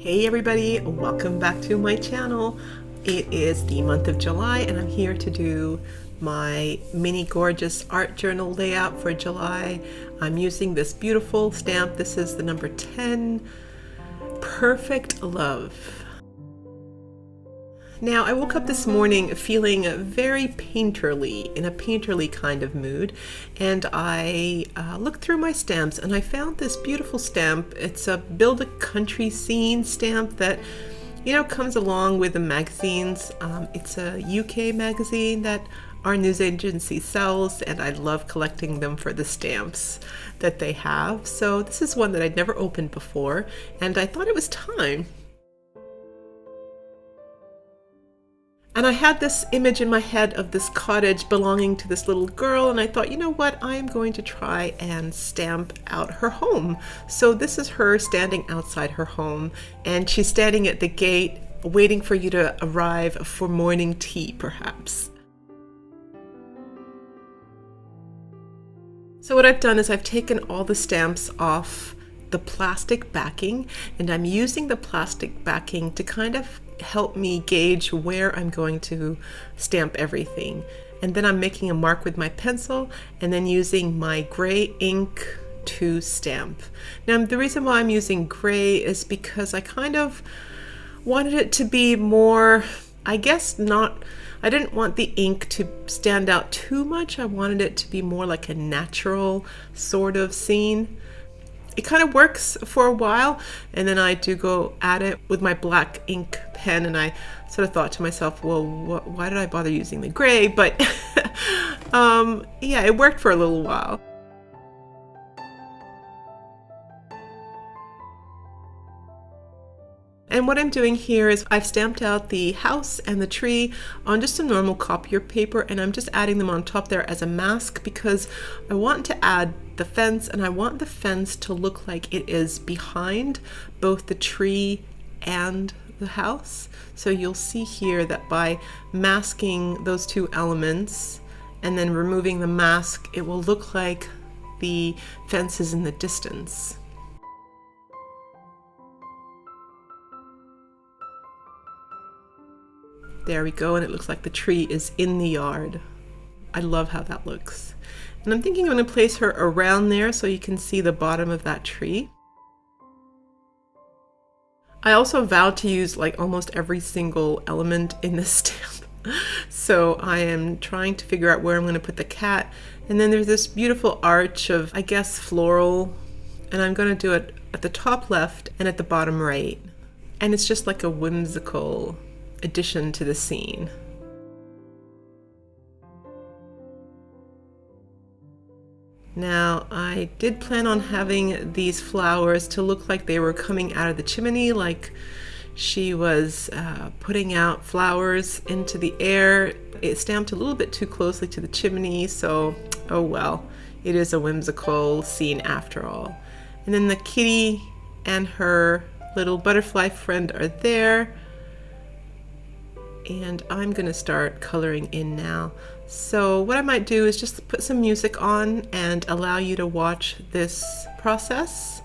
Hey everybody, welcome back to my channel. It is the month of July and I'm here to do my Mini Gorjuss art journal layout for July. I'm using this beautiful stamp. This is the number 10 Purrfect Love. Now, I woke up this morning feeling very painterly, in a painterly kind of mood, and I looked through my stamps and I found this beautiful stamp. It's a Build a Country Scene stamp that, you know, comes along with the magazines. It's a UK magazine that our news agency sells, and I love collecting them for the stamps that they have. So this is one that I'd never opened before, and I thought it was time. And I had this image in my head of this cottage belonging to this little girl, and I thought, you know what, I'm going to try and stamp out her home. So this is her standing outside her home, and she's standing at the gate waiting for you to arrive for morning tea, perhaps. So what I've done is I've taken all the stamps off the plastic backing, and I'm using the plastic backing to kind of help me gauge where I'm going to stamp everything. And then I'm making a mark with my pencil and then using my gray ink to stamp. Now the reason why I'm using gray is because I kind of wanted it to be more, I didn't want the ink to stand out too much. I wanted it to be more like a natural sort of scene. It kind of works for a while, and then I do go at it with my black ink pen, and I sort of thought to myself, well, why did I bother using the gray? But yeah, it worked for a little while. And what I'm doing here is I've stamped out the house and the tree on just some normal copier paper, and I'm just adding them on top there as a mask because I want to add the fence, and I want the fence to look like it is behind both the tree and the house. So you'll see here that by masking those two elements and then removing the mask, it will look like the fence is in the distance. There we go, and it looks like the tree is in the yard. I love how that looks. And I'm thinking I'm going to place her around there so you can see the bottom of that tree. I also vowed to use like almost every single element in this stamp. So I am trying to figure out where I'm going to put the cat. And then there's this beautiful arch of, I guess, floral. And I'm going to do it at the top left and at the bottom right. And it's just like a whimsical addition to the scene. Now, I did plan on having these flowers to look like they were coming out of the chimney, like she was putting out flowers into the air. It stamped a little bit too closely to the chimney, so oh well, it is a whimsical scene after all. And then the kitty and her little butterfly friend are there. And I'm going to start coloring in now. So what I might do is just put some music on and allow you to watch this process.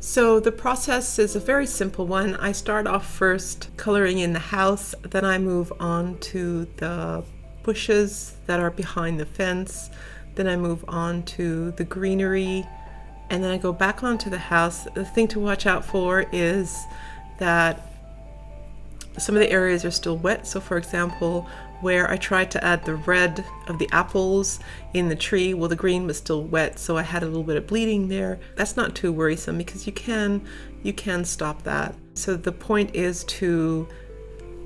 So the process is a very simple one. I start off first coloring in the house, then I move on to the bushes that are behind the fence, then I move on to the greenery, and then I go back onto the house. The thing to watch out for is that some of the areas are still wet. So for example, where I tried to add the red of the apples in the tree, well, the green was still wet, so I had a little bit of bleeding there. That's not too worrisome because you can you can stop that. So the point is to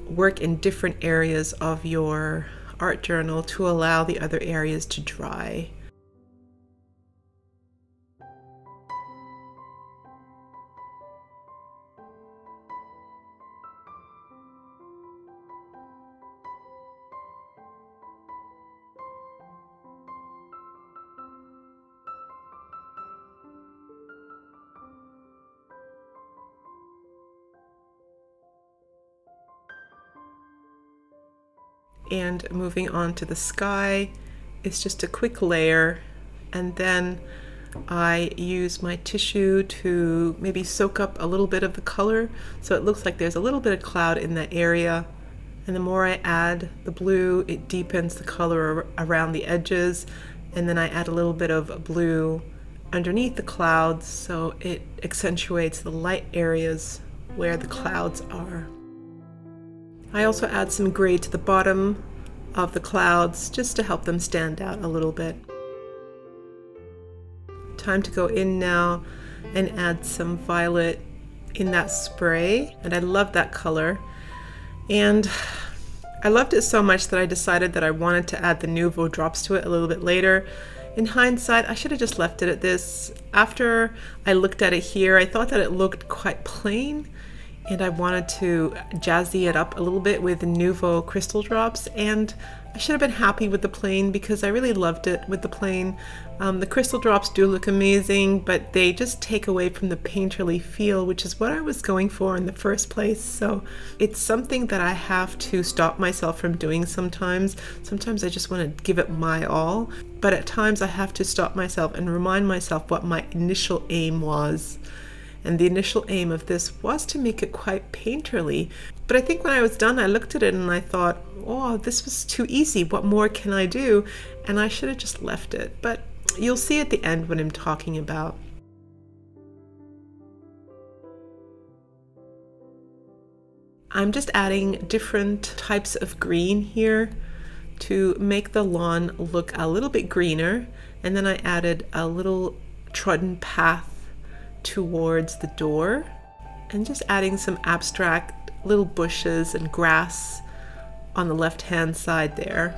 work in different areas of your art journal to allow the other areas to dry. And moving on to the sky, it's just a quick layer, and then I use my tissue to maybe soak up a little bit of the color so it looks like there's a little bit of cloud in that area. And the more I add the blue, it deepens the color around the edges, and then I add a little bit of blue underneath the clouds so it accentuates the light areas where the clouds are. I also add some gray to the bottom of the clouds just to help them stand out a little bit. Time to go in now and add some violet in that spray, and I love that color. And I loved it so much that I decided that I wanted to add the Nuvo drops to it a little bit later. In hindsight, I should have just left it at this. After I looked at it here, I thought that it looked quite plain, and I wanted to jazzy it up a little bit with Nuvo crystal drops, and I should have been happy with the plain because I really loved it with the plain. The crystal drops do look amazing, but they just take away from the painterly feel, which is what I was going for in the first place. So it's something that I have to stop myself from doing sometimes. Sometimes I just want to give it my all, but at times I have to stop myself and remind myself what my initial aim was. And the initial aim of this was to make it quite painterly. But I think when I was done, I looked at it and I thought, oh, this was too easy. What more can I do? And I should have just left it. But you'll see at the end what I'm talking about. I'm just adding different types of green here to make the lawn look a little bit greener. And then I added a little trodden path towards the door, and just adding some abstract little bushes and grass on the left hand side there.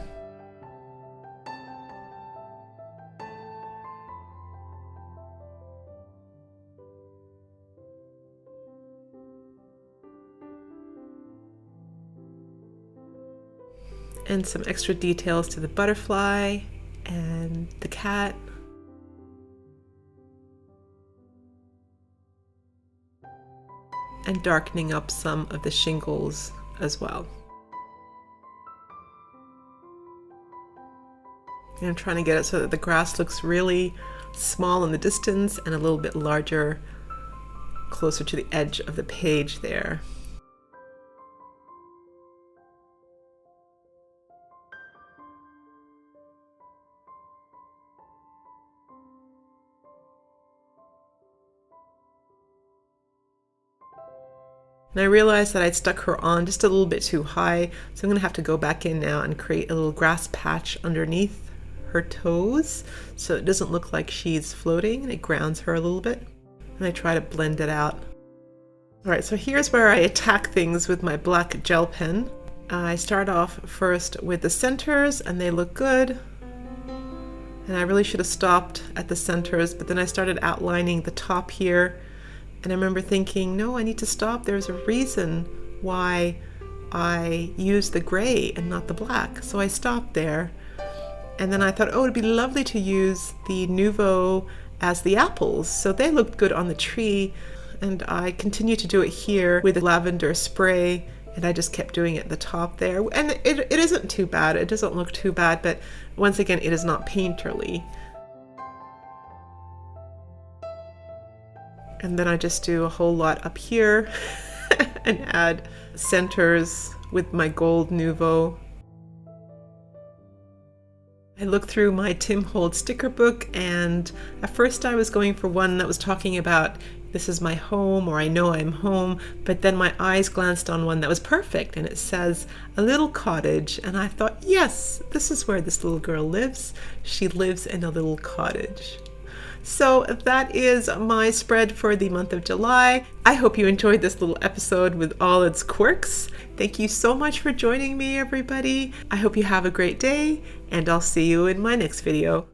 And some extra details to the butterfly and the cat. And darkening up some of the shingles as well. And I'm trying to get it so that the grass looks really small in the distance and a little bit larger closer to the edge of the page there. And I realized that I'd stuck her on just a little bit too high, so I'm going to have to go back in now and create a little grass patch underneath her toes so it doesn't look like she's floating, and it grounds her a little bit. And I try to blend it out. Alright, so here's where I attack things with my black gel pen. I start off first with the centers, and they look good. And I really should have stopped at the centers, but then I started outlining the top here. And I remember thinking, no, I need to stop. There's a reason why I used the gray and not the black. So I stopped there. And then I thought, oh, it'd be lovely to use the Nuvo as the apples. So they looked good on the tree. And I continued to do it here with the lavender spray. And I just kept doing it at the top there. And it isn't too bad. It doesn't look too bad. But once again, it is not painterly. And then I just do a whole lot up here and add centers with my gold Nuvo. I looked through my Tim Holtz sticker book, and at first I was going for one that was talking about this is my home, or I know I'm home, but then my eyes glanced on one that was perfect, and it says a little cottage, and I thought, yes, this is where this little girl lives. She lives in a little cottage. So that is my spread for the month of July. I hope you enjoyed this little episode with all its quirks. Thank you so much for joining me, everybody. I hope you have a great day, and I'll see you in my next video.